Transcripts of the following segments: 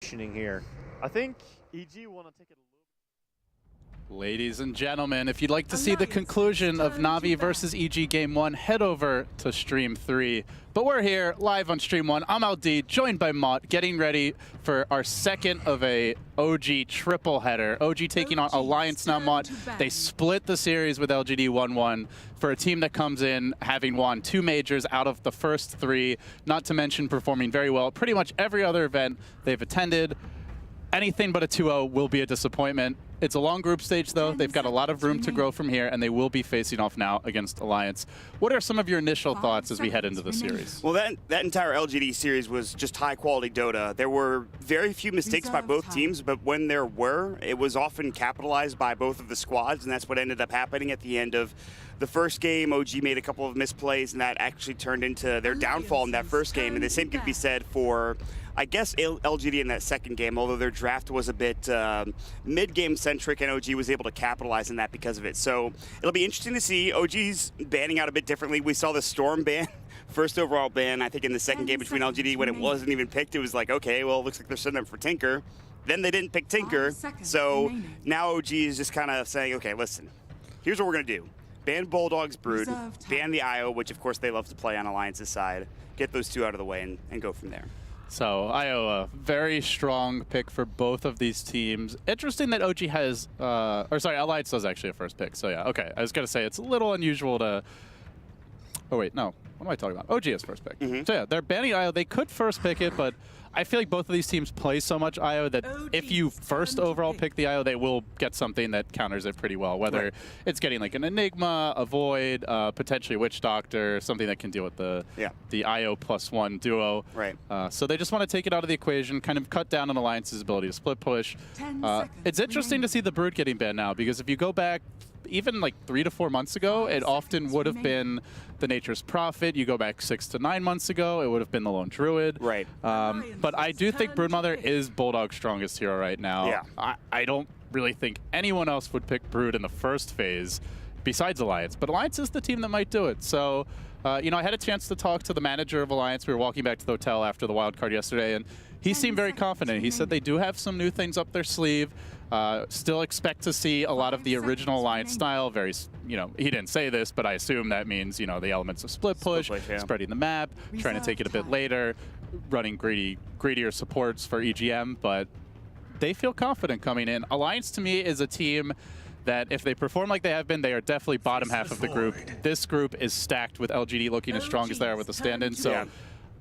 positioning here. I think EG want to take it a little. Ladies and gentlemen, if you'd like to see the conclusion of Na'Vi versus EG Game 1, head over to Stream 3. But we're here, live on Stream 1. I'm LD, joined by Mott, getting ready for our second of a OG triple header. OG taking on Alliance now, Mott. They split the series with LGD 1-1 for a team that comes in having won 2 majors out of the first 3, not to mention performing very well at pretty much every other event they've attended. Anything but a 2-0 will be a disappointment. It's a long group stage, though. They've got a lot of room to grow from here, and they will be facing off now against Alliance. What are some of your initial thoughts as we head into the series? Well, that entire LGD series was just high-quality Dota. There were very few mistakes by both teams, but when there were, it was often capitalized by both of the squads, and that's what ended up happening at the end of the first game. OG made a couple of misplays, and that actually turned into their downfall in that first game. And the same could be said for, I guess, LGD in that second game, although their draft was a bit mid-game centric, and OG was able to capitalize on that because of it. So it'll be interesting to see. OG's banning out a bit differently. We saw the Storm ban, first overall ban, I think, in the second game between LGD when it wasn't even picked. It was like, okay, well, it looks like they're setting up for Tinker. Then they didn't pick Tinker. So now OG is just kind of saying, okay, listen, here's what we're going to do. Ban Bulldog's Brood, ban the IO, which of course they love to play on Alliance's side, get those 2 out of the way and go from there. So IO, a very strong pick for both of these teams. Interesting that OG has, or sorry, Alliance does actually a first pick. So yeah, okay. I was going to say it's a little unusual to, oh wait, no. What am I talking about? OG has first pick. So yeah, they're banning IO. They could first pick it, but I feel like both of these teams play so much IO that if you first overall pick the IO, they will get something that counters it pretty well, whether it's getting like an Enigma, a Void, potentially Witch Doctor, something that can deal with the IO +1 duo. So they just want to take it out of the equation, kind of cut down on Alliance's ability to split push. It's interesting to see the Brood getting banned now, because if you go back even like 3 to 4 months ago, it often would have been the Nature's Prophet. You go back 6 to 9 months ago, it would have been the Lone Druid. But I do think Broodmother is Bulldog's strongest hero right now. I don't really think anyone else would pick Brood in the first phase besides Alliance, but Alliance is the team that might do it. So, you know, I had a chance to talk to the manager of Alliance. We were walking back to the hotel after the wildcard yesterday, and he seemed very confident. He said they do have some new things up their sleeve. Still expect to see a lot of the original Alliance style. Very, you know, he didn't say this, but I assume that means, you know, the elements of split push, spreading the map, trying to take it a bit later, running greedier supports for EGM, but they feel confident coming in. Alliance, to me, is a team that if they perform like they have been, they are definitely bottom half of the group. This group is stacked with LGD looking as strong as they are with the stand-in, so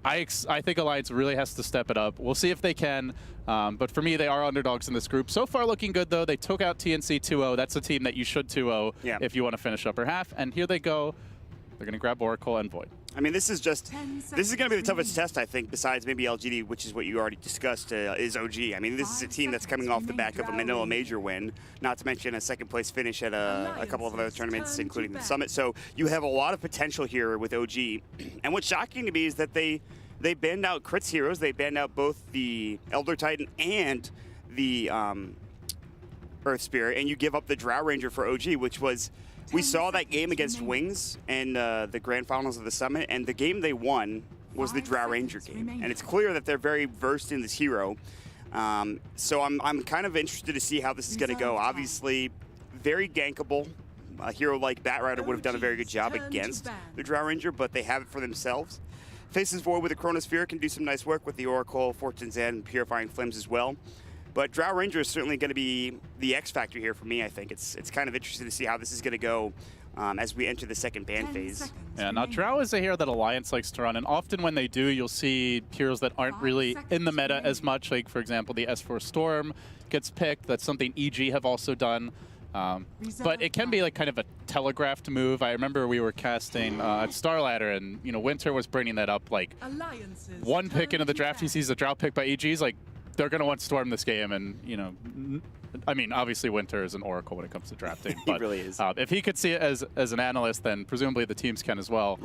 I think Alliance really has to step it up. We'll see if they can, but for me, they are underdogs in this group. So far looking good, though. They took out TNC 2-0. That's a team that you should 2-0 if you want to finish upper half, and here they go. They're going to grab Oracle and Void. I mean, this is going to be the toughest test, I think, besides maybe LGD, which is what you already discussed, is OG. I mean, this is a team that's coming off the back of a Manila Major win, not to mention a second-place finish at a couple of other tournaments, including the Summit. So you have a lot of potential here with OG. And what's shocking to me is that they banned out Crits heroes. They banned out both the Elder Titan and the Earth Spirit, and you give up the Drow Ranger for OG, which was... We saw that game against Wings in the grand finals of the Summit, and the game they won was the Drow Ranger game. And it's clear that they're very versed in this hero. So I'm kind of interested to see how this is going to go. Obviously, very gankable. A hero like Batrider would have done a very good job against the Drow Ranger, but they have it for themselves. Faces Void with the Chronosphere can do some nice work with the Oracle, Fortune's End, and Purifying Flames as well. But Drow Ranger is certainly going to be the X factor here for me, I think. It's kind of interesting to see how this is going to go as we enter the second ban phase. Yeah, now Drow is a hero that Alliance likes to run, and often when they do, you'll see heroes that aren't really in the meta as much. Like, for example, the S4 Storm gets picked. That's something EG have also done. But it can be like kind of a telegraphed move. I remember we were casting at Starladder, and, you know, Winter was bringing that up. Like, one pick into the draft, he sees a Drow pick by EG, he's like, they're going to want Storm this game, and, you know, I mean, obviously Winter is an oracle when it comes to drafting. But he really is. If he could see it as an analyst, then presumably the teams can as well.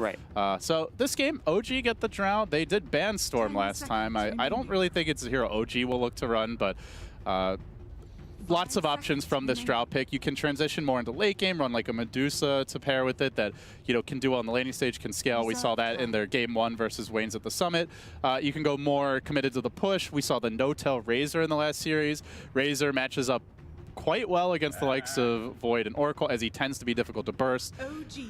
So this game, OG get the Drow. They did ban Storm last time. I don't really think it's a hero OG will look to run, but lots of options from this Drow pick. You can transition more into late game, run like a Medusa to pair with it that can do well on the laning stage, can scale. We saw that in their game 1 versus Wayne's at the Summit. You can go more committed to the push. We saw the no-tell Razor in the last series. Razor matches up quite well against the likes of Void and Oracle, as he tends to be difficult to burst.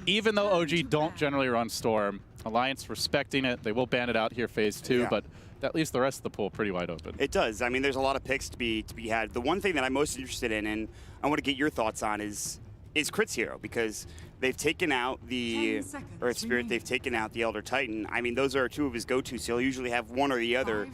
Even though OG don't generally run Storm, Alliance respecting it. They will ban it out here phase 2, but that leaves the rest of the pool pretty wide open. It does. I mean, there's a lot of picks to be had. The one thing that I'm most interested in, and I want to get your thoughts on, is Crit's hero, because they've taken out the Earth Spirit, they've taken out the Elder Titan. I mean, those are 2 of his go-tos, so he'll usually have one or the other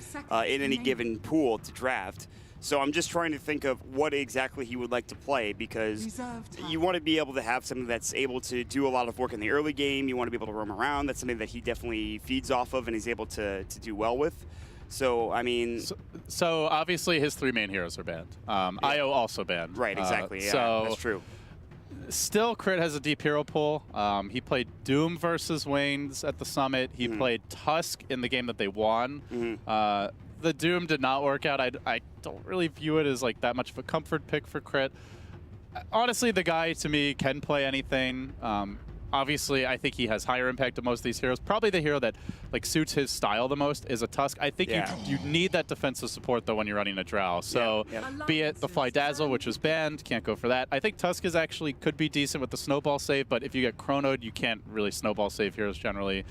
in any given pool to draft. So I'm just trying to think of what exactly he would like to play, because you want to be able to have something that's able to do a lot of work in the early game. You want to be able to roam around. That's something that he definitely feeds off of and is able to do well with. So, I mean... So obviously his 3 main heroes are banned. IO also banned. Right, exactly. Yeah, so that's true. Still, Crit has a deep hero pool. He played Doom versus Wayne's at the Summit. He played Tusk in the game that they won. The Doom did not work out. I don't really view it as like that much of a comfort pick for Crit. Honestly, the guy to me can play anything. Obviously, I think he has higher impact than most of these heroes. Probably the hero that like suits his style the most is a Tusk. I think you need that defensive support though when you're running a Drow. So be it the Fly Dazzle, which was banned, can't go for that. I think Tusk is actually could be decent with the snowball save, but if you get chronoed, you can't really snowball save heroes generally.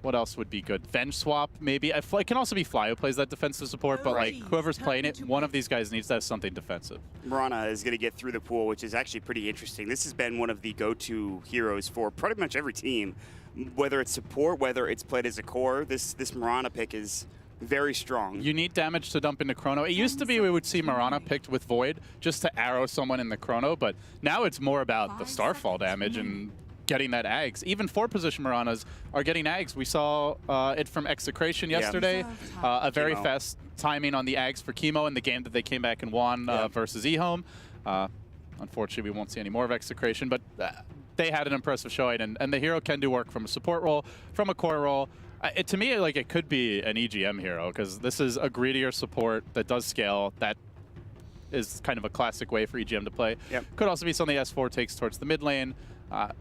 What else would be good? Venge Swap, maybe. It can also be Fly who plays that defensive support, but like whoever's playing it, one of these guys needs to have something defensive. Mirana is going to get through the pool, which is actually pretty interesting. This has been one of the go-to heroes for pretty much every team, whether it's support, whether it's played as a core. This Mirana pick is very strong. You need damage to dump into Chrono. It used to be we would see Mirana picked with Void just to arrow someone in the Chrono, but now it's more about the Starfall damage and getting that Ags. Even 4-position Miranas are getting Ags. We saw it from Execration yesterday. A very fast timing on the Ags for Chemo in the game that they came back and won versus eHome. Unfortunately, we won't see any more of Execration, but they had an impressive showing, and the hero can do work from a support role, from a core role. To me, like, it could be an EGM hero, because this is a greedier support that does scale. That is kind of a classic way for EGM to play. Could also be something S4 takes towards the mid lane.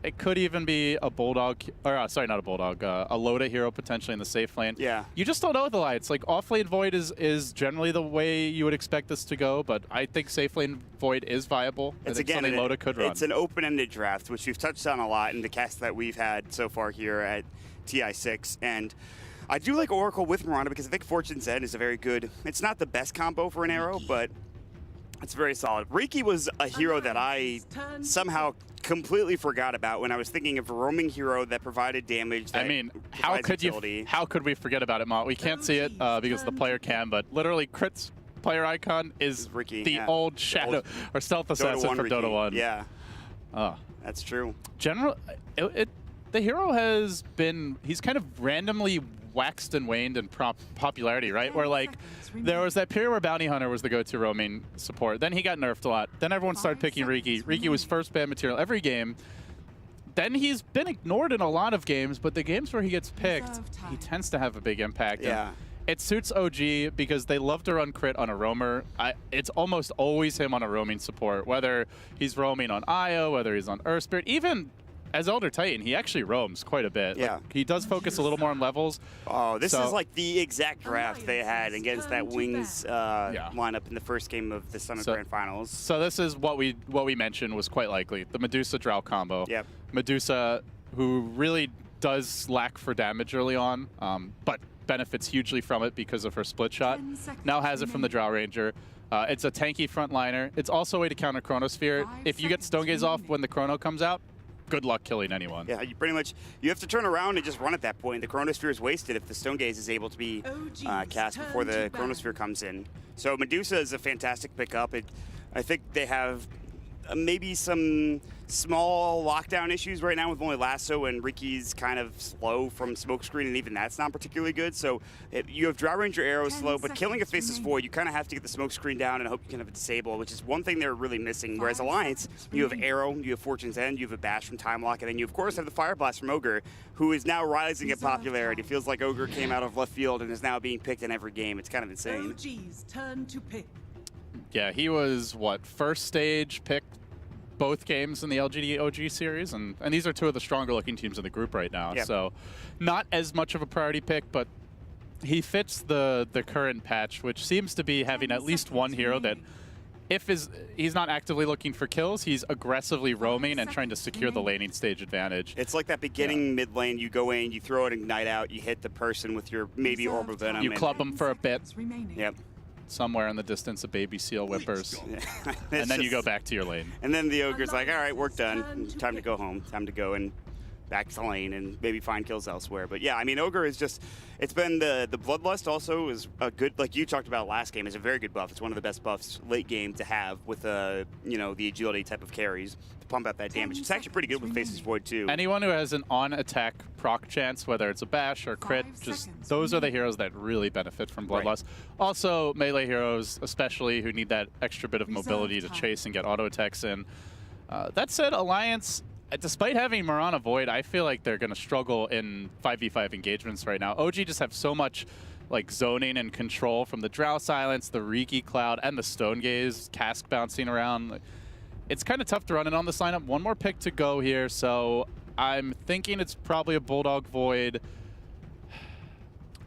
It could even be a Bulldog, or sorry, not a Bulldog, a Loda hero potentially in the safe lane. You just don't know with the Alliance. Like, off-lane Void is generally the way you would expect this to go, but I think safe lane Void is viable. It's something Loda could run. It's an open-ended draft, which we've touched on a lot in the cast that we've had so far here at TI6, and I do like Oracle with Mirana because I think Fortune's End is a very good, it's not the best combo for an arrow, but it's very solid. Riki was a hero that I somehow completely forgot about when I was thinking of a roaming hero that provided damage. That I mean, how could we forget about it, Mott? We can't see it because the player can, but literally Crit's player icon is Riki, the old Shadow or Stealth Assassin from Dota 1. Yeah, that's true. The hero has been, he's kind of randomly waxed and waned in popularity, right? Where like, there was that period where Bounty Hunter was the go-to roaming support. Then he got nerfed a lot. Then everyone started picking Riki. Riki was first ban material every game. Then he's been ignored in a lot of games, but the games where he gets picked, he tends to have a big impact. And it suits OG because they love to run Crit on a roamer. It's almost always him on a roaming support, whether he's roaming on IO, whether he's on Earth Spirit, even as Elder Titan, he actually roams quite a bit. Like, he does focus a little more on levels. Oh, this is like the exact draft they had against that Wings lineup in the first game of the Summit Grand Finals. So this is what we mentioned was quite likely. The Medusa Drow combo. Medusa, who really does lack for damage early on, but benefits hugely from it because of her split shot. Now has it from the Drow Ranger. It's a tanky frontliner. It's also a way to counter Chronosphere. If you get Stone Gaze off when the Chrono comes out, good luck killing anyone. Yeah, you pretty much, you have to turn around and just run at that point. The Chronosphere is wasted if the Stone Gaze is able to be cast before the Chronosphere comes in. So Medusa is a fantastic pickup. I think they have maybe some small lockdown issues right now with only Lasso, and Riki's kind of slow from Smokescreen, and even that's not particularly good. So you have Drow Ranger Arrow slow, but killing a Faceless Void, you kind of have to get the Smokescreen down and hope you can have a Disable, which is one thing they're really missing. Whereas Alliance, you have Arrow, you have Fortune's End, you have a Bash from Time Lock, and then you of course have the Fire Blast from Ogre, who is now rising in popularity. Feels like Ogre came out of left field and is now being picked in every game. It's kind of insane. OG's turn to pick. Yeah, he was, what, first stage pick both games in the LGD OG series, and these are two of the stronger looking teams in the group right now. Yep. So not as much of a priority pick, but he fits the current patch, which seems to be having at least one hero that he's not actively looking for kills, he's aggressively roaming and trying to secure the laning stage advantage. It's like that beginning mid lane, you go in, you throw an ignite out, you hit the person with your maybe Orb of Venom. You club them for a bit. Yep. Somewhere in the distance, a baby seal whippers. Yeah. And then you go back to your lane. And then the Ogre's like, all right, work done. Time to go home. Time to go and back to the lane and maybe find kills elsewhere. But yeah, I mean, Ogre is just, it's been the Bloodlust also is a good, like you talked about last game, is a very good buff. It's one of the best buffs late game to have with, you know, the agility type of carries to pump out that damage. It's actually pretty good with Face's Void too. Anyone who has an on-attack proc chance, whether it's a bash or crit, just those are the heroes that really benefit from Bloodlust. Right. Also, melee heroes, especially who need that extra bit of mobility to chase and get auto attacks in. That said, Alliance, despite having Mirana Void, I feel like they're going to struggle in 5v5 engagements right now. OG just have so much like zoning and control from the Drow Silence, the Riki Cloud, and the Stone Gaze cask bouncing around. It's kind of tough to run it on this lineup. One more pick to go here, so I'm thinking it's probably a Bulldog Void.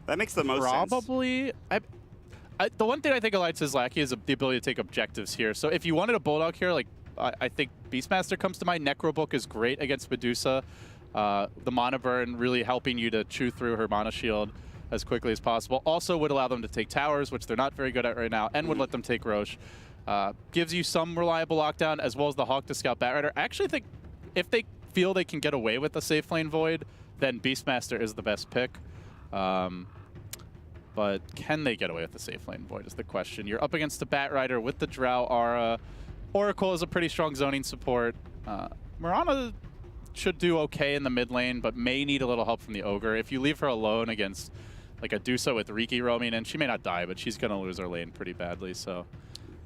That makes the most sense. Probably. The one thing I think Alliance is lacking is the ability to take objectives here. So if you wanted a Bulldog here, like I think Beastmaster comes to mind. Necrobook is great against Medusa. The Mana Burn really helping you to chew through her Mana Shield as quickly as possible. Also would allow them to take towers, which they're not very good at right now, and would let them take Roche. Gives you some reliable lockdown, as well as the Hawk to Scout Batrider. I actually think if they feel they can get away with the safe lane Void, then Beastmaster is the best pick. But can they get away with the safe lane Void is the question. You're up against the Batrider with the Drow Aura. Oracle is a pretty strong zoning support. Mirana should do okay in the mid lane, but may need a little help from the Ogre. If you leave her alone against like a Dusa with Riki roaming, and she may not die, but she's going to lose her lane pretty badly. So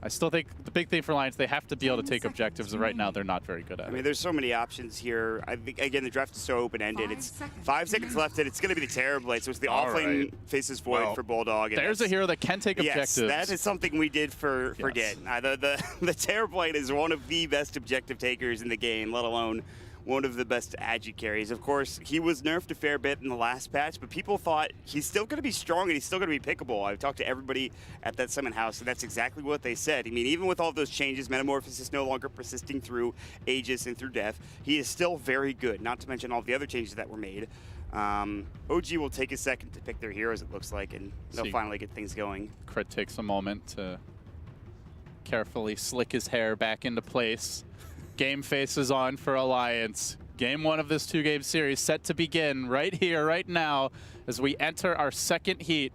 I still think the big thing for Alliance, they have to be able to take objectives, and right now they're not very good at it. I mean, there's so many options here. I think, again, the draft is so open-ended. It's 5 seconds left, and it's going to be the Terrorblade, so it's the offlane Faces Void for Bulldog. And there's a hero that can take objectives. Yes, that is something we did forget. The Terrorblade is one of the best objective takers in the game, let alone one of the best agi carries. Of course, he was nerfed a fair bit in the last patch, but people thought he's still going to be strong and he's still going to be pickable. I've talked to everybody at that Summon House, and that's exactly what they said. I mean, even with all those changes, Metamorphosis no longer persisting through Aegis and through Death, he is still very good, not to mention all the other changes that were made. OG will take a second to pick their heroes, it looks like, and they'll finally get things going. Crit takes a moment to carefully slick his hair back into place. Game face is on for Alliance. Game 1 of this 2-game series set to begin right here, right now, as we enter our second heat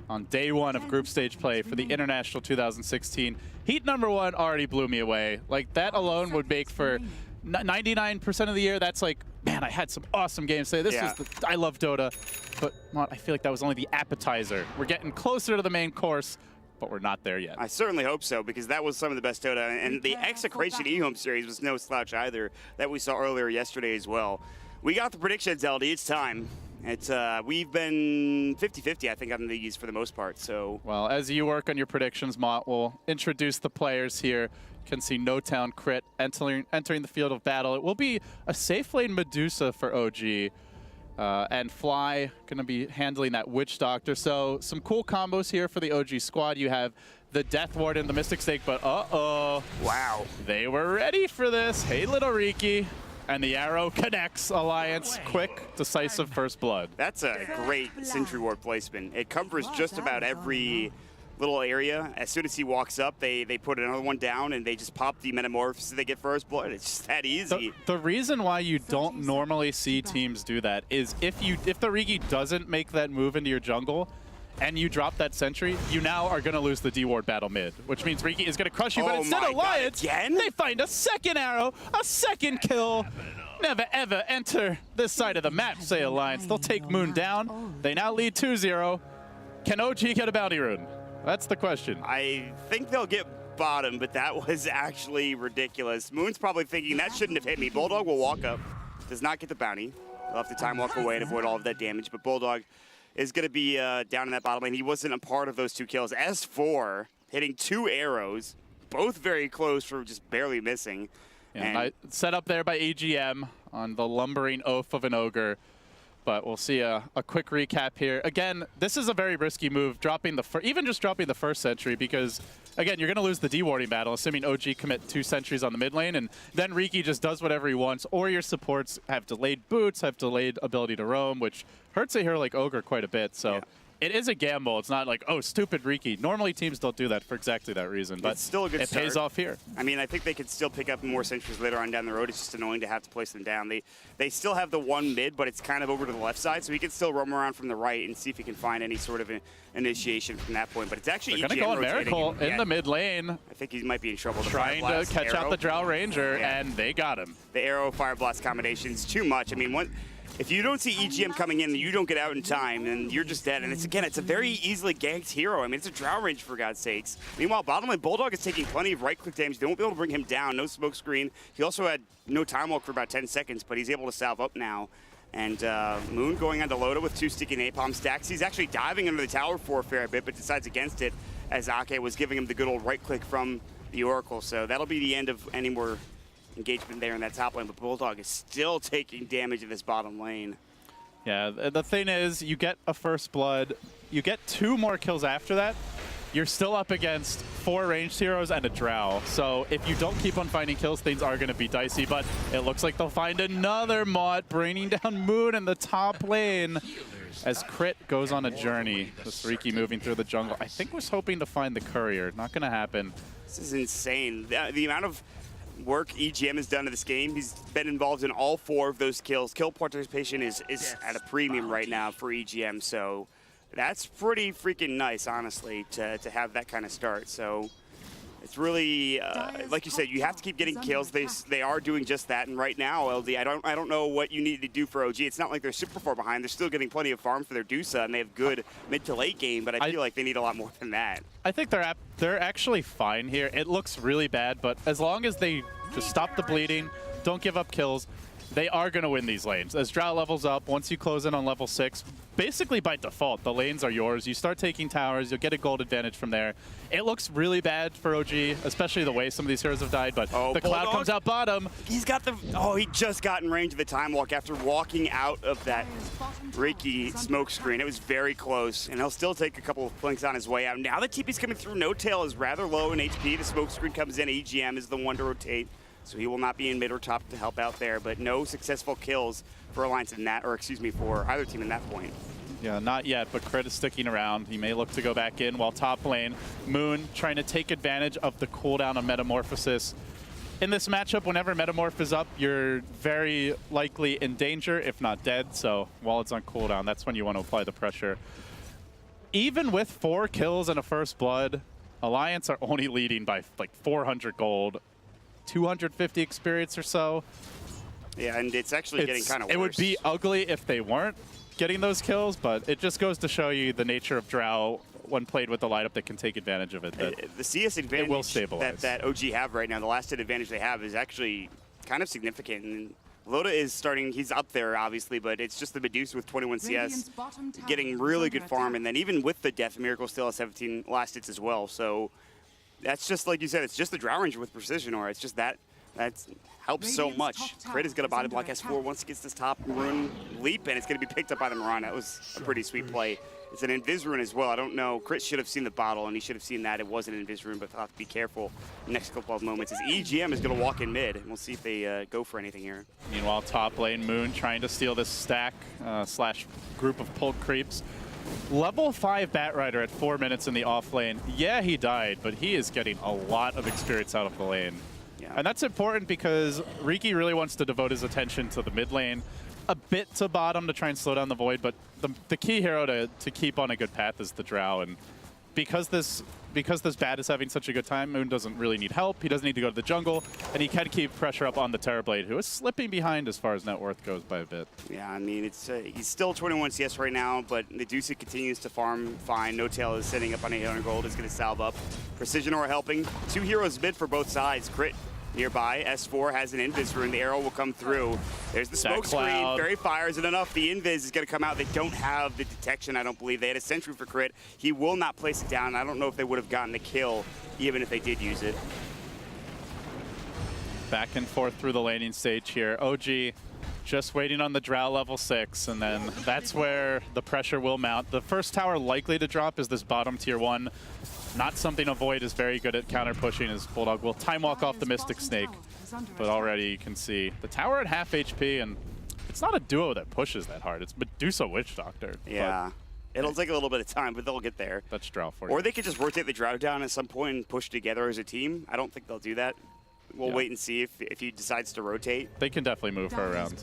on day 1 of group stage play for the International 2016. Heat number 1 already blew me away. Like, that alone would make for 99% of the year. That's like, man, I had some awesome games today. This was I love Dota, but I feel like that was only the appetizer. We're getting closer to the main course, but we're not there yet. I certainly hope so, because that was some of the best Dota, and the Execration eHome series was no slouch either, that we saw earlier yesterday as well. We got the predictions, LD. It's time. It's we've been 50-50, I think, on these for the most part. So, well, as you work on your predictions, Mott, we'll introduce the players here. You can see No Town Crit entering the field of battle. It will be a safe lane Medusa for OG. And Fly going to be handling that Witch Doctor. So some cool combos here for the OG squad. You have the Death Ward and the Mystic Stake, but uh-oh. Wow. They were ready for this. Hey, little Riki. And the arrow connects. Alliance, quick, decisive first blood. That's a great Sentry Ward placement. It covers just about every little area. As soon as he walks up, they put another one down, and they just pop the Metamorphosis they get first blood. It's just that easy. The reason why you don't normally see teams do that is if the Riki doesn't make that move into your jungle, and you drop that sentry, you now are going to lose the D-Ward battle mid, which means Riki is going to crush you, but instead Alliance, they find a second arrow, a second kill. Never ever enter this side of the map, say Alliance. They'll take Moon down. They now lead 2-0. Can OG get a bounty rune? That's the question. I think they'll get bottom, but that was actually ridiculous. Moon's probably thinking that shouldn't have hit me. Bulldog will walk up, does not get the bounty. They'll have to time walk away and avoid all of that damage, but Bulldog is going to be down in that bottom lane. He wasn't a part of those 2 kills. S4 hitting 2 arrows, both very close for just barely missing. Yeah, set up there by EGM on the lumbering oaf of an ogre. But we'll see a quick recap here. Again, this is a very risky move, even just dropping the first sentry, because, again, you're going to lose the dewarding battle, assuming OG commit 2 sentries on the mid lane, and then Riki just does whatever he wants, or your supports have delayed boots, have delayed ability to roam, which hurts a hero like Ogre quite a bit. So. Yeah. It is a gamble. It's not like, oh, stupid Riki. Normally, teams don't do that for exactly that reason, but it's still a good start. Pays off here. I mean, I think they could still pick up more sentries later on down the road. It's just annoying to have to place them down. They still have the one mid, but it's kind of over to the left side, so he can still roam around from the right and see if he can find any sort of initiation from that point. But it's actually EGM going to go Miracle in the mid lane. I think he might be in trouble. Trying to catch out the Drow Ranger, and they got him. The arrow Fire Blast combination's too much. I mean, if you don't see EGM coming in and you don't get out in time, then you're just dead. And it's a very easily ganked hero. I mean, it's a Drow Range, for God's sakes. Meanwhile, bottom lane, Bulldog is taking plenty of right-click damage. They won't be able to bring him down. No smoke screen. He also had no time walk for about 10 seconds, but he's able to salve up now. And Moon going onto Loda with 2 sticky napalm stacks. He's actually diving under the tower for a fair bit, but decides against it as Ake was giving him the good old right-click from the Oracle. So that'll be the end of any more engagement there in that top lane, but Bulldog is still taking damage in this bottom lane. Yeah, the thing is, you get a first blood, you get 2 more kills after that, you're still up against 4 ranged heroes and a Drow. So if you don't keep on finding kills, things are going to be dicey, but it looks like they'll find another Mott, bringing down Moon in the top lane as Crit goes on a journey. This Riki moving through the jungle. I think was hoping to find the courier. Not going to happen. This is insane. The amount of work EGM has done in this game. He's been involved in all 4 of those kills. Kill participation is at a premium right now for EGM, so that's pretty freaking nice, honestly, to have that kind of start. So it's really, like you said, you have to keep getting kills. They are doing just that, and right now, LD, I don't know what you need to do for OG. It's not like they're super far behind. They're still getting plenty of farm for their Dusa, and they have good mid to late game, but I feel like they need a lot more than that. I think they're actually fine here. It looks really bad, but as long as they just stop the bleeding, don't give up kills, they are going to win these lanes. As Drow levels up, once you close in on level 6, basically by default, the lanes are yours. You start taking towers, you'll get a gold advantage from there. It looks really bad for OG, especially the way some of these heroes have died, but the Cloud comes out bottom. He's got he just got in range of the time walk after walking out of that Riki smoke screen. It was very close, and he'll still take a couple of blinks on his way out. Now the TP's coming through, No Tail is rather low in HP. The smoke screen comes in, EGM is the one to rotate. So he will not be in mid or top to help out there, but no successful kills for Alliance in that, or excuse me, for either team in that point. Yeah, not yet, but Crit is sticking around. He may look to go back in, while top lane, Moon trying to take advantage of the cooldown of Metamorphosis. In this matchup, whenever Metamorph is up, you're very likely in danger, if not dead. So while it's on cooldown, that's when you want to apply the pressure. Even with 4 kills and a first blood, Alliance are only leading by like 400 gold. 250 experience or so. Yeah, and it's actually getting kind of worse. It would be ugly if they weren't getting those kills, but it just goes to show you the nature of Drow when played with the lineup that can take advantage of it. The CS advantage will stabilize. that OG have right now, the last hit advantage they have is actually kind of significant. And Loda is starting, he's up there obviously, but it's just the Medusa with 21 CS getting really good farm, and then even with the death, Miracle still has 17 last hits as well. So that's just, like you said, it's just the Drow Ranger with Precision Aura. It's just that helps so much. Crit is going to body block S4 once he gets this top rune leap, and it's going to be picked up by the Mirana. That was a pretty sweet play. It's an Invis rune as well. I don't know. Crit should have seen the bottle, and he should have seen that it was an Invis rune, but he'll have to be careful next couple of moments as EGM is going to walk in mid, and we'll see if they go for anything here. Meanwhile, top lane, Moon trying to steal this stack slash group of pulled creeps. Level 5 Batrider at 4 minutes in the off lane. Yeah, he died, but he is getting a lot of experience out of the lane. Yeah. And that's important because Riki really wants to devote his attention to the mid lane, a bit to bottom to try and slow down the Void, but the key hero to keep on a good path is the Drow. And because this Bat is having such a good time, Moon doesn't really need help. He doesn't need to go to the jungle, and he can keep pressure up on the Terrorblade, who is slipping behind as far as net worth goes by a bit. Yeah, I mean, it's he's still 21 CS right now, but Medusa continues to farm fine. No Tail is sitting up on 800 gold, is going to salve up. Precision Aura helping. 2 heroes mid for both sides. Crit nearby. S4 has an invis rune. The arrow will come through. There's the smoke screen. Fairy fire isn't enough. The invis is going to come out. They don't have the detection, I don't believe. They had a sentry for crit. He will not place it down. I don't know if they would have gotten the kill, even if they did use it. Back and forth through the laning stage here. OG just waiting on the Drow level 6, and then that's where the pressure will mount. The first tower likely to drop is this bottom tier 1. Not something to avoid, is very good at counter pushing, as Bulldog will time walk off the Mystic Snake. But already you can see the tower at half HP, and it's not a duo that pushes that hard. It's Medusa Witch Doctor. Yeah. It'll take a little bit of time, but they'll get there. That's Drow for you. Or they could just rotate the Drow down at some point and push together as a team. I don't think they'll do that. We'll wait and see if he decides to rotate. They can definitely move her around.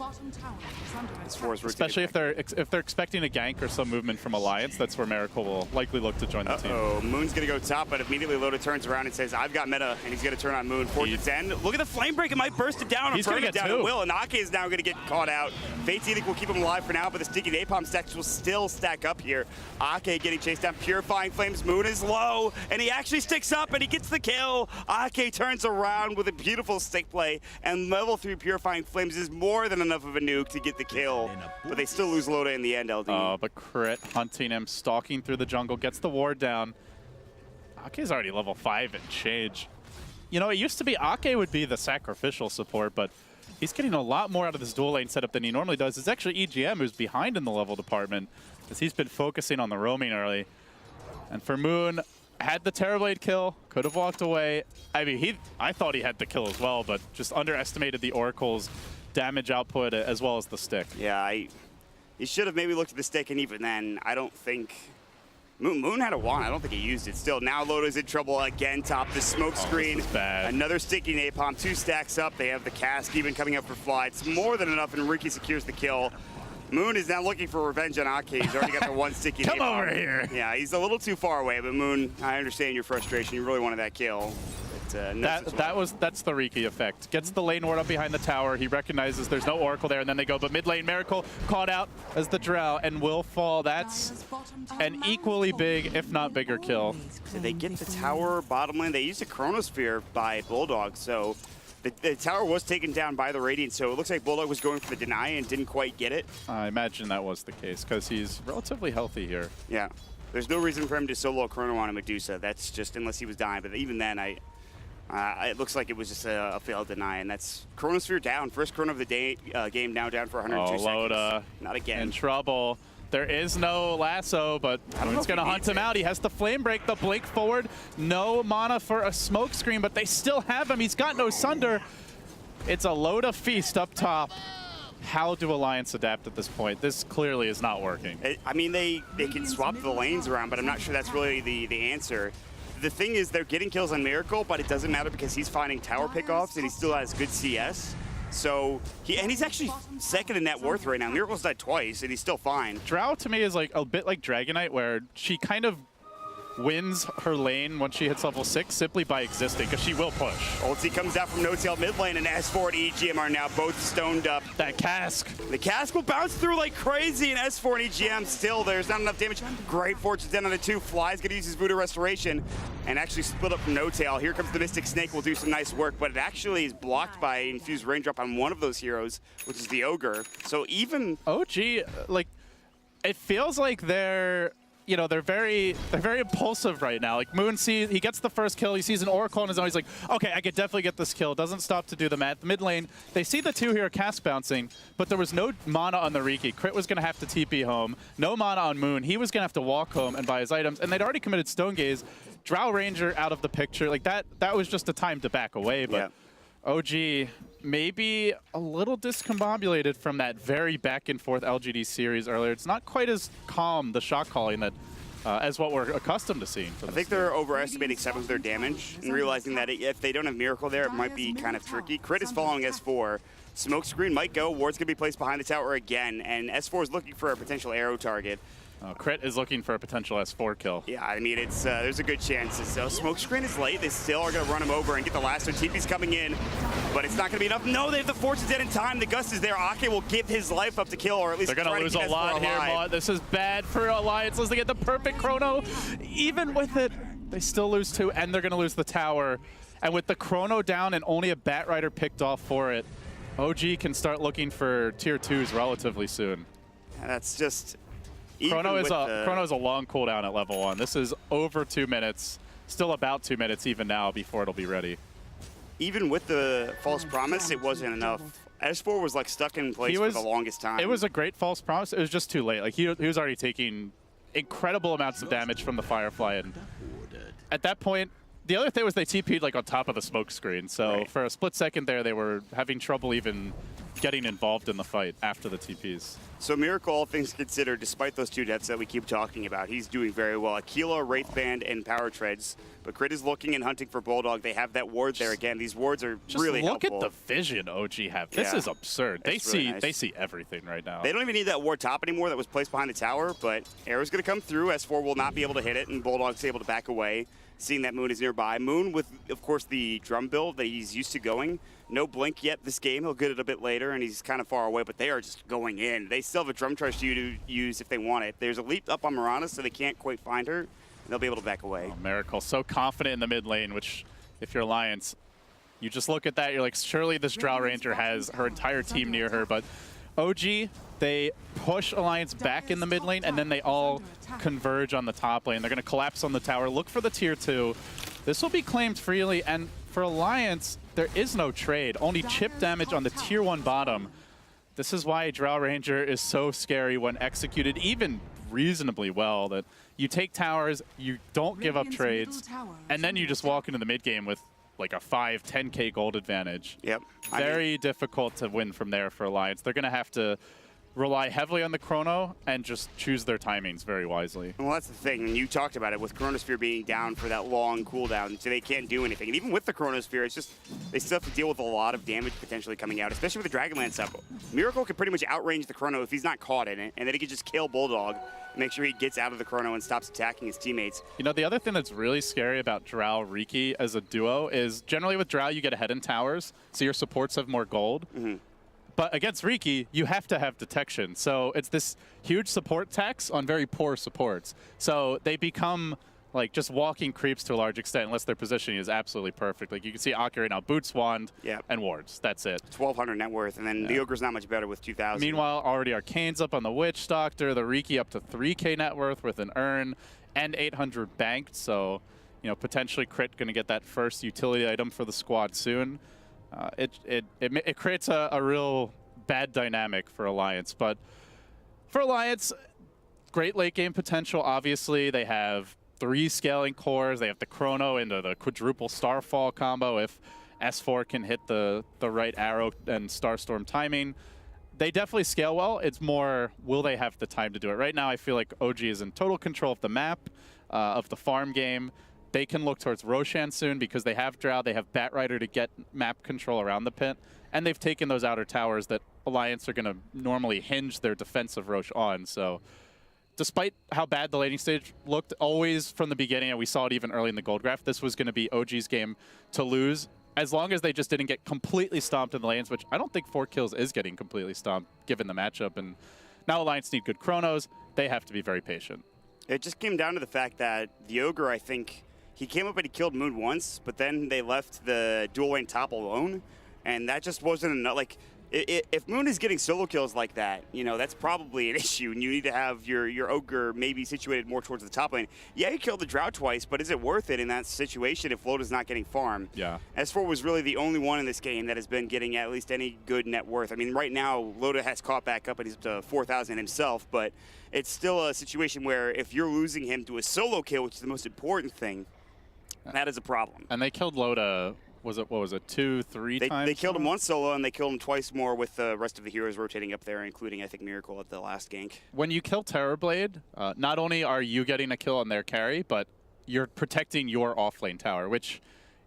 Especially if they're expecting a gank or some movement from Alliance, that's where Miracle will likely look to join the team. Moon's going to go top, but immediately Loda turns around and says, I've got meta, and he's going to turn on Moon. 4th to 10. Look at the flame break. It might burst it down. He's going to get down. It will, and Ake is now going to get caught out. Fate's Edict will keep him alive for now, but the sticky napalm stacks will still stack up here. Ake getting chased down. Purifying Flames. Moon is low, and he actually sticks up, and he gets the kill. Ake turns around with a beautiful stick play, and level 3 Purifying Flames is more than enough of a nuke to get the kill, but they still lose Loda in the end, LD. Oh, but Crit hunting him, stalking through the jungle, gets the ward down. Ake's already level 5 and change. You know, it used to be Ake would be the sacrificial support, but he's getting a lot more out of this dual lane setup than he normally does. It's actually EGM who's behind in the level department, as he's been focusing on the roaming early. And for Moon, had the Terrorblade kill, could have walked away. I mean, I thought he had the kill as well, but just underestimated the Oracle's damage output as well as the stick. Yeah, he should have maybe looked at the stick, and even then, I don't think... Moon had a wand. I don't think he used it. Still, now Loda's in trouble again. Top the smoke screen. This is bad. Another sticky napalm. 2 stacks up. They have the cask even coming up for Fly. It's more than enough, and Ricky secures the kill. Moon is now looking for revenge on Ake. He's already got the 1 sticky napalm. Come over here. Yeah, he's a little too far away, but Moon, I understand your frustration. You really wanted that kill. That's the Riki effect. Gets the lane ward up behind the tower. He recognizes there's no Oracle there, and then they go. But mid lane, Miracle caught out as the Drow and will fall. That's an equally big, if not bigger, kill. Did they get the tower bottom lane? They used a Chronosphere by Bulldog, so the tower was taken down by the Radiant. So it looks like Bulldog was going for the deny and didn't quite get it. I imagine that was the case because he's relatively healthy here. Yeah, there's no reason for him to solo Chrono on a Medusa. That's just unless he was dying. But even then, it looks like it was just a failed deny, and that's Chronosphere down. First Chrono of the day, game now down for 102 seconds. Loda not again. In trouble. There is no lasso, but Moon's going to hunt him out. He has the flame break, the blink forward. No mana for a smoke screen, but they still have him. He's got no Sunder. It's a Loda feast up top. How do Alliance adapt at this point? This clearly is not working. I mean, they can swap the lanes around, but I'm not sure that's really the answer. The thing is, they're getting kills on Miracle, but it doesn't matter because he's finding tower pickoffs and he still has good CS. So, he's actually second in net worth right now. Miracle's died twice and he's still fine. Drow to me is like a bit like Dragonite, where she kind of wins her lane when she hits level 6 simply by existing, because she will push. Ulti comes out from No-Tail mid lane, and S4 and EGM are now both stoned up. That cask. The cask will bounce through like crazy, and S4 and EGM still, there's not enough damage. Great Fortune 10 on the 2. Fly's gonna use his Voodoo Restoration and actually split up from No-Tail. Here comes the Mystic Snake, will do some nice work, but it actually is blocked by Infused Raindrop on one of those heroes, which is the Ogre. So even... OG, like, it feels like they're very impulsive right now. Like Moon sees, he gets the first kill, he sees an Oracle on his own, he's like, okay, I could definitely get this kill. Doesn't stop to do the math. Mid lane, they see the 2 here cask bouncing, but there was no mana on the Riki. Crit was gonna have to TP home. No mana on Moon. He was gonna have to walk home and buy his items, and they'd already committed Stone Gaze. Drow Ranger out of the picture. Like that was just a time to back away, but OG maybe a little discombobulated from that very back and forth LGD series earlier. It's not quite as calm, the shot calling, that as what we're accustomed to seeing. I think they're overestimating some of their damage and realizing that if they don't have Miracle there, it might be kind of tricky. Crit is following S4. Smoke screen might go. Ward's going to be placed behind the tower again, and S4 is looking for a potential arrow target. Crit is looking for a potential S4 kill. Yeah, I mean, it's there's a good chance. So smoke screen is late. They still are going to run him over and get the last one. TP's coming in, but it's not going to be enough. No, they have the Fortune dead in time. The Gust is there. Ake will give his life up to kill, or at least they're going to lose a lot here, Maud. This is bad for Alliance. Let's get the perfect chrono. Even with it, They still lose 2, and they're going to lose the tower. And with the chrono down and only a Batrider picked off for it, OG can start looking for tier 2s relatively soon. That's just... Chrono is a long cooldown at level 1. This is over 2 minutes, still about 2 minutes even now before it'll be ready. Even with the false promise, it wasn't enough. S4 was like stuck in place for the longest time. It was a great false promise. It was just too late. Like he was already taking incredible amounts of damage from the Firefly, and at that point, the other thing was they TP'd like on top of the smoke screen. So for a split second there, they were having trouble even getting involved in the fight after the TPs. So Miracle, all things considered, despite those 2 deaths that we keep talking about, he's doing very well. Aquila, Wraithband, and Power Treads. But Crit is looking and hunting for Bulldog. They have that ward there again. These wards are really helpful. Look at the vision OG have. This is absurd. They really see everything right now. They don't even need that ward top anymore that was placed behind the tower, but Arrow's going to come through. S4 will not be able to hit it, and Bulldog's able to back away, seeing that Moon is nearby. Moon with, of course, the drum build that he's used to going. No blink yet this game. He'll get it a bit later, and he's kind of far away, but they are just going in. They still have a drum charge to use if they want it. There's a leap up on Mirana, so they can't quite find her. They'll be able to back away. Oh, Miracle, so confident in the mid lane, which, if you're Alliance, you just look at that, you're like, surely this Drow Ranger has her entire team near her, but OG, they push Alliance back in the mid lane, and then they all converge on the top lane. They're going to collapse on the tower, look for the tier 2. This will be claimed freely, and for Alliance, there is no trade, only chip damage on the tier 1 bottom. This is why Drow Ranger is so scary when executed even reasonably well, that you take towers, you don't give up trades, and then you just walk into the mid game with like a 5-10K gold advantage. Yep. Very difficult to win from there for Alliance. They're going to have to rely heavily on the chrono and just choose their timings very wisely. Well, that's the thing, and you talked about it with Chronosphere being down for that long cooldown, so they can't do anything. And even with the Chronosphere, it's just they still have to deal with a lot of damage potentially coming out, especially with the Dragonlance up. Miracle can pretty much outrange the Chrono if he's not caught in it, and then he can just kill Bulldog, make sure he gets out of the Chrono and stops attacking his teammates. You know, the other thing that's really scary about Drow Riki as a duo is generally with Drow you get ahead in towers, so your supports have more gold. But against Riki, you have to have detection. So it's this huge support tax on very poor supports. So they become like just walking creeps to a large extent unless their positioning is absolutely perfect. Like you can see Aki right now, boots, wand, and wards. That's it. 1,200 net worth, and then the Ogre's not much better with 2,000. Meanwhile, already Arcane's up on the Witch Doctor, the Riki up to 3K net worth with an Urn and 800 banked. So, you know, potentially Crit going to get that first utility item for the squad soon. It creates a real bad dynamic for Alliance, but for Alliance, great late game potential. Obviously, they have 3 scaling cores. They have the Chrono into the quadruple Starfall combo. If S4 can hit the right arrow and Starstorm timing, they definitely scale well. It's more, will they have the time to do it? Right now, I feel like OG is in total control of the map, of the farm game. They can look towards Roshan soon because they have Drow, they have Batrider to get map control around the pit, and they've taken those outer towers that Alliance are going to normally hinge their defensive Rosh on. So despite how bad the laning stage looked, always from the beginning, and we saw it even early in the gold graph, this was going to be OG's game to lose, as long as they just didn't get completely stomped in the lanes, which I don't think 4 kills is getting completely stomped given the matchup. And now Alliance need good chronos. They have to be very patient. It just came down to the fact that the Ogre, I think, he came up and he killed Moon once, but then they left the dual lane top alone, and that just wasn't enough. Like, if Moon is getting solo kills like that, you know, that's probably an issue, and you need to have your Ogre maybe situated more towards the top lane. Yeah, he killed the Drow twice, but is it worth it in that situation if Loda's not getting farm? Yeah. S4 was really the only one in this game that has been getting at least any good net worth. I mean, right now, Loda has caught back up and he's up to 4,000 himself, but it's still a situation where if you're losing him to a solo kill, which is the most important thing, that is a problem. And they killed Loda, what was it, 2-3 times? They killed him once solo, and they killed him twice more with the rest of the heroes rotating up there, including, I think, Miracle at the last gank. When you kill Terrorblade, not only are you getting a kill on their carry, but you're protecting your offlane tower, which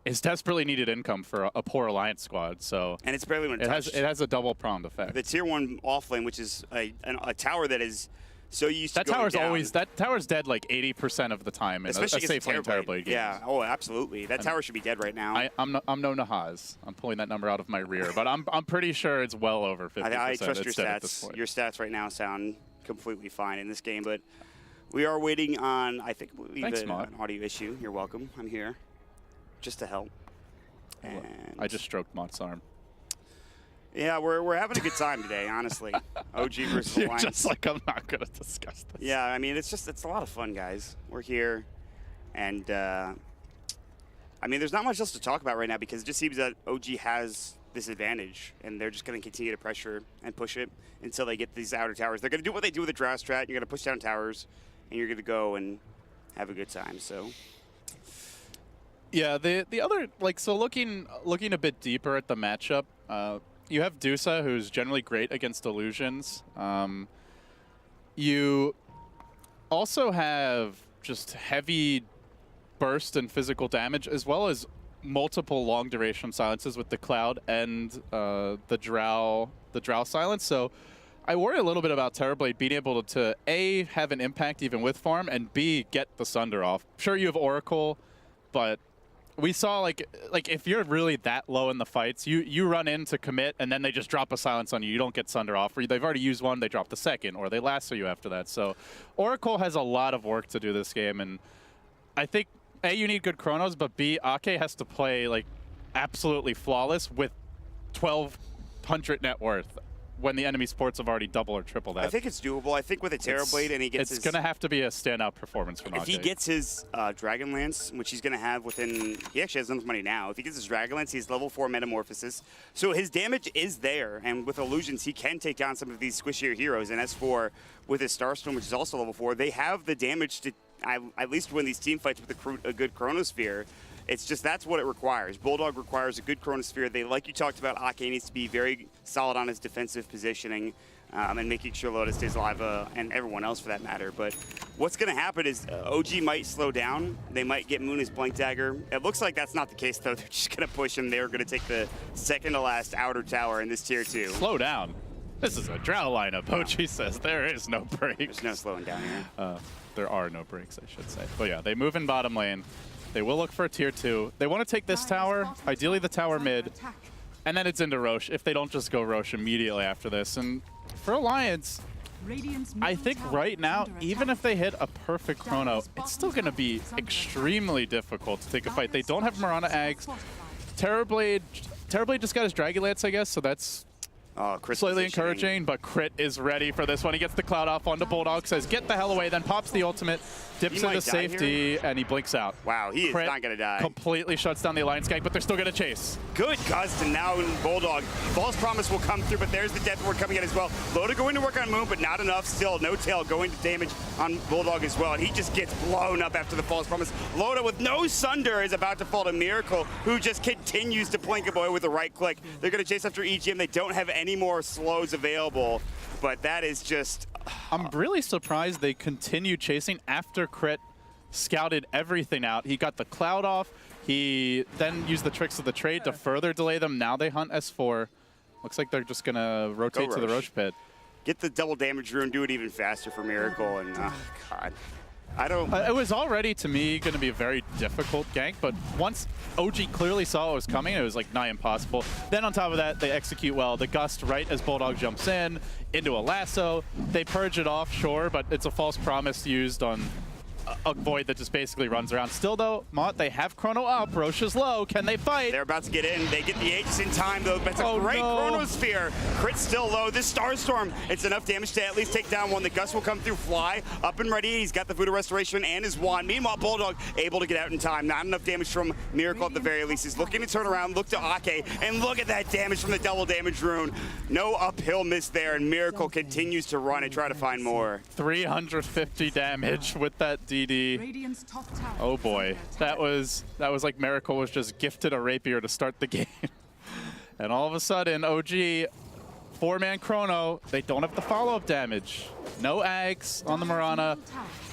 is desperately needed income for a poor Alliance squad. So and it's barely been touched. It has a double-pronged effect. The tier 1 offlane, which is a tower that is so used to that tower's dead like 80% of the time in especially a safe lane Terrorblade game. Yeah, oh, absolutely. That tower should be dead right now. I'm no Nahaz. I'm pulling that number out of my rear, but I'm pretty sure it's well over 50%. I trust your stats. Your stats right now sound completely fine in this game, but We are waiting on, I think, Thanks, an audio issue. You're welcome. I'm here just to help. And I just stroked Mott's arm. yeah, we're having a good time today, honestly. OG versus You're Alliance. just like, I'm not going to discuss this. Yeah, I mean, it's a lot of fun, guys. We're here, and I mean, there's not much else to talk about right now because it just seems that OG has this advantage, and they're just going to continue to pressure and push it until they get these outer towers. They're going to do what they do with the draft strat. You're going to push down towers, and you're going to go and have a good time. So, yeah, the other, like, so looking a bit deeper at the matchup, you have Dusa, who's generally great against illusions. You also have just heavy burst and physical damage, as well as multiple long duration silences with the Cloud and the Drow silence. So I worry a little bit about Terrorblade being able to A, have an impact even with farm, and B, get the Sunder off. Sure, you have Oracle, but we saw like if you're really that low in the fights, you run in to commit and then they just drop a silence on you. You don't get Sunder off, or they've already used one, they drop the second, or they lasso you after that. So Oracle has a lot of work to do this game, and I think A, you need good chronos, but B, Ake has to play like absolutely flawless with 1,200 net worth when the enemy sports have already double or triple that. I think it's doable. I think with a Terrorblade and he gets it's going to have to be a standout performance from Ake. If he gets his Dragonlance, which he's going to have within, he actually has enough money now. If he gets his Dragonlance, he's level 4 Metamorphosis. So his damage is there, and with Illusions, he can take down some of these squishier heroes. And S4 with his Starstorm, which is also level 4, they have the damage to at least win these team fights with a good Chronosphere. It's just that's what it requires. Bulldog requires a good Chronosphere. They, like you talked about, Ake needs to be very solid on his defensive positioning and making sure Loda stays alive, and everyone else for that matter. But what's going to happen is OG might slow down. They might get Moon as Blank Dagger. It looks like that's not the case, though. They're just going to push him. They're going to take the second to last outer tower in this tier 2. Slow down. This is a Drow lineup. OG says there is no breaks. There's no slowing down here. There are no breaks, I should say. But yeah, they move in bottom lane. They will look for a tier 2. They want to take this tower, ideally the tower mid, and then it's into Roche if they don't just go Roche immediately after this. And for Alliance, I think right now, even if they hit a perfect chrono, it's still going to be extremely difficult to take a fight. They don't have Mirana Ags. Terrorblade just got his Dragonlance, I guess, so that's slightly encouraging, but Crit is ready for this one. He gets the Cloud off onto Bulldog, says, get the hell away, then pops the ultimate, dips into safety, and he blinks out. Wow, he is Crit not going to die. Completely shuts down the Alliance gang, but they're still going to chase. Good gust, and now Bulldog. False Promise will come through, but there's the Death Ward coming in as well. Loda going to work on Moon, but not enough. Still, no tail going to damage on Bulldog as well, and he just gets blown up after the False Promise. Loda with no Sunder is about to fall to Miracle, who just continues to plink a boy with a right click. They're going to chase after EGM. They don't have any more slows available, but that is just... I'm really surprised they continue chasing after Crit scouted everything out. He got the Cloud off. He then used the tricks of the trade to further delay them. Now they hunt S4. Looks like they're just going to rotate to the Roche pit. Get the double damage rune, do it even faster for Miracle, and God. I don't... it was already, to me, going to be a very difficult gank, but once OG clearly saw what was coming, it was like nigh impossible. Then on top of that, they execute well. The Gust right as Bulldog jumps in, into a lasso. They purge it off, sure, but it's a False Promise used on a Void that just basically runs around. Still, though, Mott, they have Chrono up. Roche is low. Can they fight? They're about to get in. They get the Aegis in time, though. That's a great Chronosphere. Crit's still low. This Starstorm, it's enough damage to at least take down one. The Gust will come through, fly, up and ready. He's got the Voodoo Restoration and his wand. Meanwhile, Bulldog able to get out in time. Not enough damage from Miracle at the very least. He's looking to turn around, look to Ake, and look at that damage from the double damage rune. No uphill miss there, and Miracle continues to run and try to find more. 350 damage with that DD. Oh boy, that was like Miracle was just gifted a rapier to start the game. And all of a sudden, OG, 4-man chrono, they don't have the follow-up damage. No Ags on the Mirana.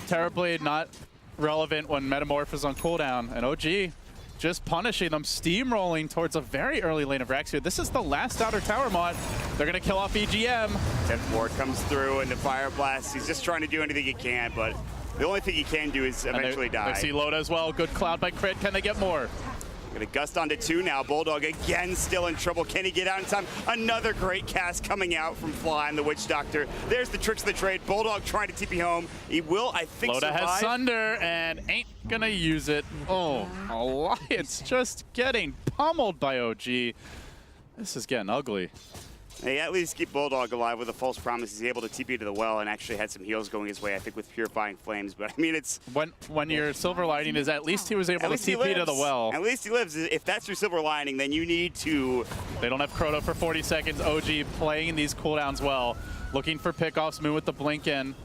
Terrorblade not relevant when Metamorph is on cooldown. And OG just punishing them, steamrolling towards a very early lane of Rax here. This is the last outer tower mod. They're gonna kill off EGM. Death Ward comes through and the Fire Blast. He's just trying to do anything he can, but the only thing he can do is eventually die. They see Loda as well. Good Cloud by Crit. Can they get more? Gonna gust onto 2 now. Bulldog again still in trouble. Can he get out in time? Another great cast coming out from Fly and the Witch Doctor. There's the tricks of the trade. Bulldog trying to TP home. He will, I think, Loda survive. has Sunder and ain't gonna use it. Oh, Alliance just getting pummeled by OG. This is getting ugly. They at least keep Bulldog alive with a false promise. He's able to TP to the well and actually had some heals going his way, I think, with Purifying Flames. But, I mean, it's... When your silver lining is at least he was able to TP to the well. At least he lives. If that's your silver lining, then you need to... They don't have Chrono for 40 seconds. OG playing these cooldowns well. Looking for pickoffs. Moon with the blink in.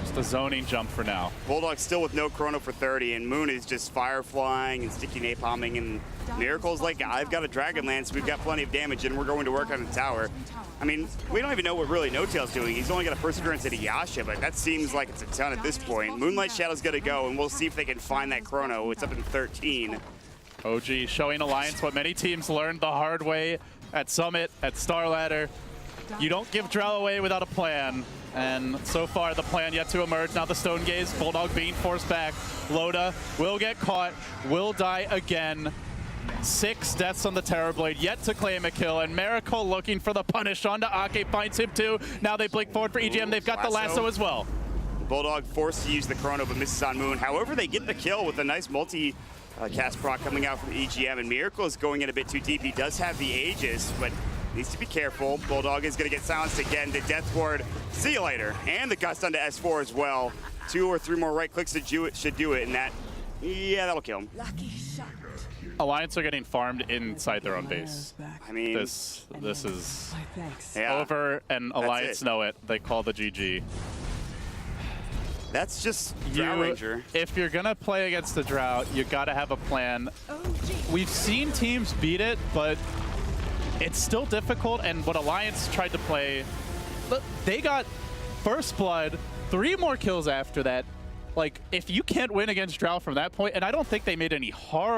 Just a zoning jump for now. Bulldog still with no Chrono for 30, and Moon is just fire flying and sticky napalming, and Miracle's like, I've got a Dragon Lance, we've got plenty of damage, and we're going to work on the tower. I mean, we don't even know what really No-Tail's doing. He's only got a Perseverance at Yasha, but that seems like it's a ton at this point. Moonlight Shadow's gonna go, and we'll see if they can find that Chrono. It's up in 13. OG showing Alliance what many teams learned the hard way at Summit, at Star Ladder. You don't give Drow away without a plan. And so far, the plan yet to emerge. Now the Stone Gaze, Bulldog being forced back. Loda will get caught, will die again. 6 deaths on the Terrorblade, yet to claim a kill. And Miracle looking for the punish onto Ake, finds him too. Now they blink forward for EGM. They've got the lasso as well. Bulldog forced to use the Chrono, but misses on Moon. However, they get the kill with a nice multi cast proc coming out from EGM. And Miracle is going in a bit too deep. He does have the Aegis, but needs to be careful. Bulldog is going to get silenced again. The Death Ward, see you later. And the gust onto S4 as well. 2 or 3 more right clicks should do it, and that, yeah, that'll kill him. Alliance are getting farmed inside their own base. I mean, this is yeah, over, and Alliance know it. They call the GG. That's just Drow Ranger. If you're gonna play against the Drow, you gotta have a plan. We've seen teams beat it, but it's still difficult, and what Alliance tried to play, they got first blood, 3 more kills after that. Like, if you can't win against Drow from that point, and I don't think they made any hard